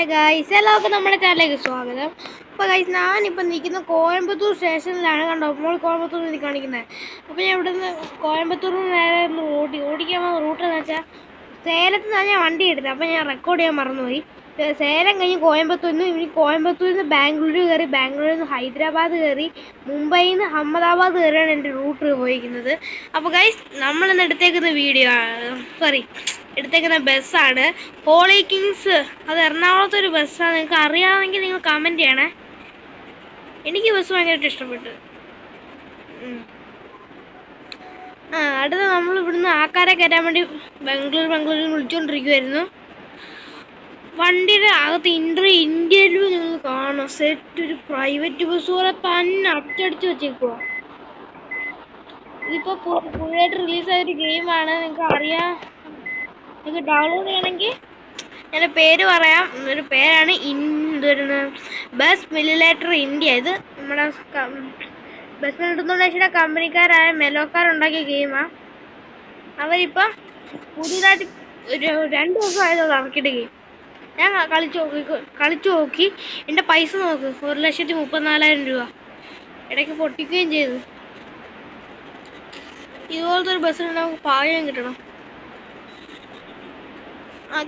Guys എല്ലാവർക്കും നമ്മുടെ ചാനലിലേക്ക് സ്വാഗതം. അപ്പോൾ ഗൈസ് ഞാനിപ്പോൾ നിൽക്കുന്ന കോയമ്പത്തൂർ സ്റ്റേഷനിലാണ്. കണ്ടോ നമ്മൾ കോയമ്പത്തൂർ നിന്ന് കാണിക്കുന്നത്. അപ്പോൾ ഞാൻ ഇവിടെ നിന്ന് കോയമ്പത്തൂരിൽ നിന്ന് നേരെ ഓടിക്കാൻ പോകുന്ന റൂട്ട് എന്ന് വെച്ചാൽ സേലത്ത് നിന്നാണ് ഞാൻ വണ്ടി എടുത്തത്. അപ്പോൾ ഞാൻ റെക്കോർഡ് ചെയ്യാൻ മറന്നുപോയി. സേലം കഴിഞ്ഞ് കോയമ്പത്തൂരിൽ നിന്ന് ബാംഗ്ലൂരിൽ നിന്ന് ബാംഗ്ലൂരിൽ നിന്ന് ഹൈദരാബാദ് കയറി മുംബൈയിൽ നിന്ന് അഹമ്മദാബാദ് കയറിയാണ് എൻ്റെ റൂട്ട് പോയിരിക്കുന്നത്. അപ്പോൾ ഗൈസ് നമ്മളിന്ന് എടുത്തേക്കുന്ന ബസ്സാണ് ഹോളി കിങ്സ്. അത് എറണാകുളത്തെ ഒരു ബസ്സാണ്. നിങ്ങൾക്ക് അറിയാമെങ്കിൽ നിങ്ങൾ കമൻറ്റ് ചെയ്യണേ. എനിക്ക് ബസ് ഭയങ്കരമായിട്ട് ഇഷ്ടപ്പെട്ടു. അടുത്ത നമ്മൾ ഇവിടുന്ന് ആൾക്കാരെ കയറ്റാൻ വേണ്ടി ബംഗളൂരിൽ വിളിച്ചുകൊണ്ടിരിക്കുമായിരുന്നു. വണ്ടിയുടെ അകത്ത് ഇന്ത്യയിലും നിങ്ങൾ കാണാം. സെറ്റ് ഒരു പ്രൈവറ്റ് ബസ് പോലെ തന്നെ അച്ചടിച്ച് വെച്ചേക്കുക. ഇതിപ്പോൾ പുതിയതായിട്ട് റിലീസായ ഒരു ഗെയിമാണ്. നിങ്ങൾക്ക് ഡൗൺലോഡ് ചെയ്യണമെങ്കിൽ എൻ്റെ പേര് പറയാം. ഒരു പേരാണ് ബസ് സിമുലേറ്റർ ഇന്ത്യ. ഇത് നമ്മുടെ ബസ് ഇൻഡോനേഷ്യയുടെ കമ്പനിക്കാരായ മെലോക്കാരുണ്ടാക്കിയ ഗെയിമാണ്. അവരിപ്പം പുതിയതായിട്ട് ഒരു 2 ദിവസം ആയതോളം ഇറക്കിയിട്ട് ഗെയിം. ഞാൻ കളിച്ചു നോക്കി. എൻ്റെ പൈസ നോക്ക്, 1,34,000 രൂപ. ഇടയ്ക്ക് പൊട്ടിക്കുകയും ചെയ്തു. ഇതുപോലത്തെ ഒരു ബസ്സിന് നമുക്ക് പായം കിട്ടണം.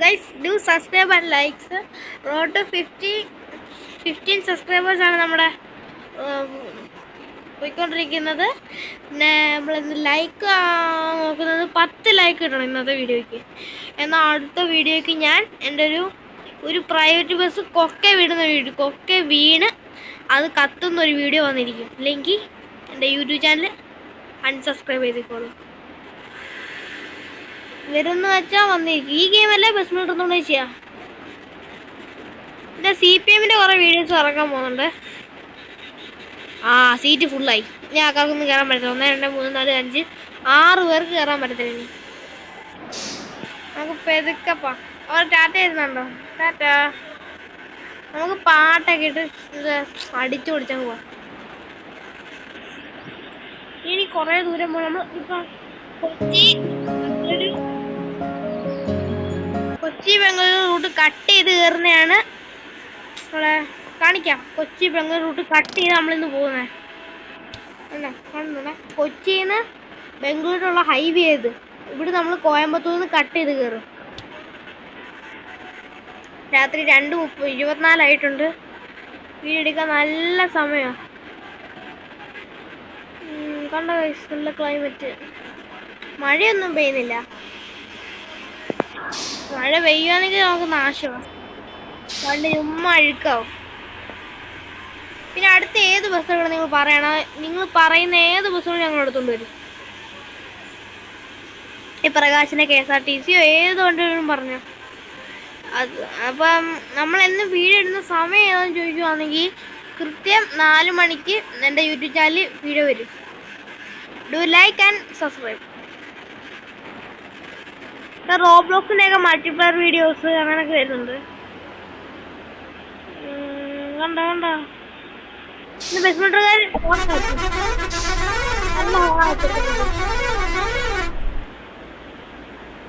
Guys, do subscribe and likes. Road to 15 subscribers ആണ് നമ്മുടെ പോയിക്കൊണ്ടിരിക്കുന്നത്. പിന്നെ നമ്മളിന്ന് ലൈക്ക് നോക്കുന്നത് 10 ലൈക്ക് കിട്ടണം ഇന്നത്തെ വീഡിയോയ്ക്ക്. എന്നാൽ അടുത്ത വീഡിയോയ്ക്ക് ഞാൻ എൻ്റെ ഒരു പ്രൈവറ്റ് ബസ് കൊക്കെ വീണ് അത് കത്തുന്നൊരു വീഡിയോ വന്നിരിക്കും. അല്ലെങ്കിൽ എൻ്റെ യൂട്യൂബ് ചാനൽ അൺസബ്സ്ക്രൈബ് ചെയ്തേക്കോളൂ. വരുന്ന വെച്ചാൽ വന്നിരിക്കും. ഈ ഗെയിമല്ലേ ബസ് ഇൻഡോനേഷ്യ. പിന്നെ CPM-ന്റെ കുറേ വീഡിയോസ് ഇറക്കാൻ പോകുന്നുണ്ട്. സീറ്റ് ഫുള്ളായി. ഞാൻ ആൾക്കാർക്കൊന്നും കയറാൻ പറ്റത്തില്ല. 1 2 3 4 5 6 പേർക്ക് കയറാൻ പറ്റത്തില്ല. ഇനി നമുക്ക് പെതുക്കപ്പാ. അവർ ടാറ്റ ഇരുന്നുണ്ടോ? ടാറ്റ. നമുക്ക് പാട്ടൊക്കെ ഇട്ട് അടിച്ചു പൊടിച്ചാൽ പോവാം. ഇനി കുറേ ദൂരം പോകാം. നമ്മൾ ഇപ്പം കൊച്ചി ബംഗളൂരു റൂട്ട് കട്ട് ചെയ്ത് കയറുന്നതാണ്. നമ്മളെ കാണിക്കാം. കൊച്ചി ബംഗളൂരു റൂട്ട് കട്ട് ചെയ്ത് നമ്മളിന്ന് പോകുന്നത്. കാണുന്നുണ്ടേ, കൊച്ചിയിൽ നിന്ന് ബംഗളൂരുള്ള ഹൈവേ ചെയ്ത് ഇവിടെ നമ്മൾ കോയമ്പത്തൂരിൽ നിന്ന് കട്ട് ചെയ്ത് കയറും. രാത്രി 2:24 ആയിട്ടുണ്ട്. വീഡിയോ എടുക്കാൻ നല്ല സമയമാണ്. കണ്ട നല്ല ക്ലൈമറ്റ്. മഴയൊന്നും പെയ്യുന്നില്ല. മഴ പെയ്യുകയാണെങ്കിൽ നമുക്ക് നാശമാണ്. വണ്ടി ചുമ്മാ അഴുക്കാവും. പിന്നെ അടുത്ത ഏത് ബസ്സുകൾ നിങ്ങൾ പറയണം. നിങ്ങൾ പറയുന്ന ഏത് ബസ്സുകളും ഞങ്ങൾ എടുത്തുകൊണ്ട് വരും. ഈ പ്രകാശിൻ്റെ KSRTCയോ ഏത് വണ്ടികളും പറഞ്ഞു. അപ്പം നമ്മൾ എന്ന് വീഡിയോ ഇടുന്ന സമയം ഏതാണെന്ന് ചോദിക്കുവാണെങ്കിൽ കൃത്യം 4 മണിക്ക് എൻ്റെ യൂട്യൂബ് ചാനലിൽ വീഡിയോ വരും. Do like and subscribe. റോബ്ലോക്സിൻ്റെയൊക്കെ മൾട്ടിപ്ലെയർ വീഡിയോസ് അങ്ങനെയൊക്കെ വരുന്നുണ്ട്. കണ്ടോ ഇന്ന് ബസ് മീറ്ററുകാർ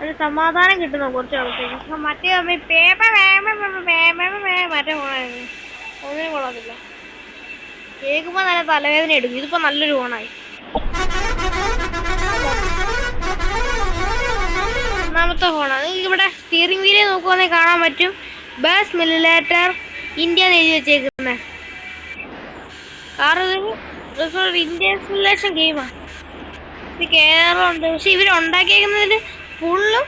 ഒരു സമാധാനം കിട്ടുന്നു കുറച്ച് ആൾക്കാർക്ക്. മറ്റേ മറ്റേ ഫോണായിരുന്നു. ഒന്നിനും കൊള്ളത്തില്ല. കേൾക്കുമ്പോൾ നല്ല തലവേദന എടുക്കും. ഇതിപ്പോൾ നല്ലൊരു ഫോണായി. ഒന്നാമത്തെ ഫോണാണ്. ഇവിടെ സ്റ്റിയറിംഗ് വീല് നോക്കുവാണെങ്കിൽ കാണാൻ പറ്റും ബസ് സിമുലേറ്റർ ഇന്ത്യ എന്ന് എഴുതി വെച്ചേക്കുന്നത്. കാരണം ഇതൊരു ഇന്ത്യൻ സിമുലേഷൻ ഗെയിമാണ്. ഇത് കേരളമുണ്ട്. പക്ഷെ ഇവരുണ്ടാക്കിയേക്കുന്നതിൽ ഫുള്ളും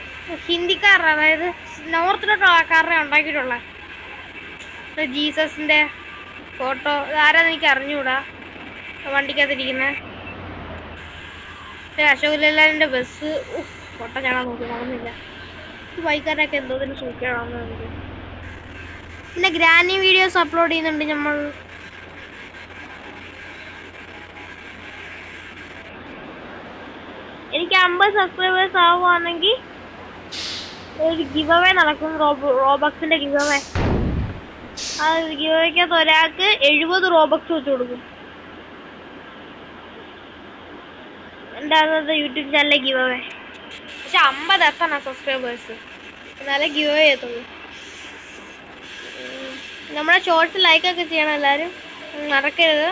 ഹിന്ദിക്കാരുടെ, അതായത് നോർത്തിലോട്ടുള്ള ആൾക്കാരുടെ ഉണ്ടാക്കിയിട്ടുള്ള. ജീസസിൻ്റെ ഫോട്ടോ ഇതാരാന്ന് എനിക്ക് അറിഞ്ഞുകൂടാ. വണ്ടിക്കകത്തിരിക്കുന്നത് അശോക് ലെയ്ലാൻഡിൻ്റെ ബസ്. ഫോട്ടോ കാണാൻ നോക്കി നടന്നില്ല. ഈ ബൈക്കാരൊക്കെ എന്തോതിന് സൂക്ഷിക്കണമെന്ന് എനിക്ക്. പിന്നെ ഗ്രാനി വീഡിയോസ് അപ്ലോഡ് ചെയ്യുന്നുണ്ട് നമ്മൾ. എനിക്ക് 50 സബ്സ്ക്രൈബേഴ്സ് ആവുകയാണെങ്കിൽ ഒരു ഗിവ് അവേ നടക്കും. റോബക്സിൻ്റെ ഗിവ് അവേ. ആ ഗിവ് അവേക്കകത്ത് ഒരാൾക്ക് 70 റോബക്സ് വെച്ച് കൊടുക്കും. എൻ്റെ അകത്ത് യൂട്യൂബ് ചാനലിലെ ഗിവ് അവേ. പക്ഷെ 50 എത്തണം സബ്സ്ക്രൈബേഴ്സ്, എന്നാലേ ഗിവ് അവേ ചെയ്യത്തുള്ളൂ. നമ്മുടെ ഷോർട്സ് ലൈക്ക് ഒക്കെ ചെയ്യണം എല്ലാവരും, മറക്കരുത്.